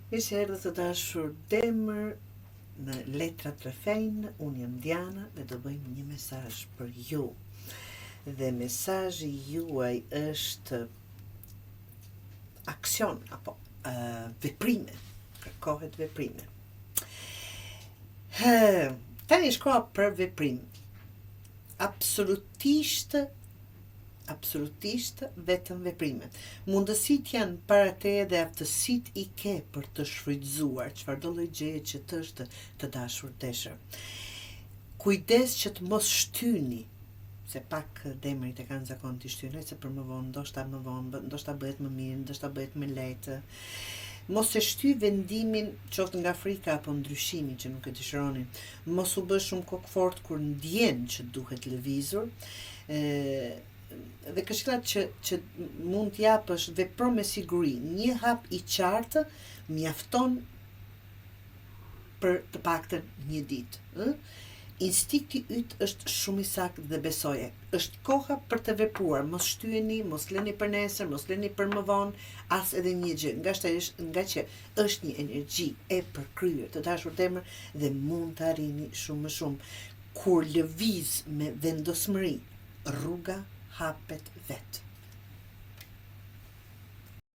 Mirë erdhët të dashur Demër në Letrat Refejnë, unë jam Diana dhe do bëjmë një mesazh për ju. Dhe mesazhi juaj është aksion apo veprime, kërkohet veprime. Tani është koha për veprim. Absolutisht vetëm veprime. Mundësit janë para teje dhe aftësit i ke për të shfrytzuar çfarëdo lloj gjeje që të është të dashur deshër. Kujdes që të mos shtyni, se pak demrit e kanë zakon të shtyni, se për më vonë, ndoshta bëhet më mirë, ndoshta bëhet më lehtë. Mos e shty vendimin qoftë nga frika apo ndryshimi që nuk e dëshironi. Mos u bë shumë kokfort kur ndjen që duhet lëvizur. Dhe këshillat që mund t'japësh vepro me siguri. Një hap i qartë mjafton për të paktën një ditë. Instikti yt është shumë i saktë dhe besoje. Është koha për të vepruar, mos shtyheni, mos lëni për nesër, mos lëni për më vonë, as edhe një gjë, nga që është një energji e përkryer të dashur Demër dhe mund të arrini shumë më shumë. Kur lëviz me vendosmëri, rruga hapet vetë.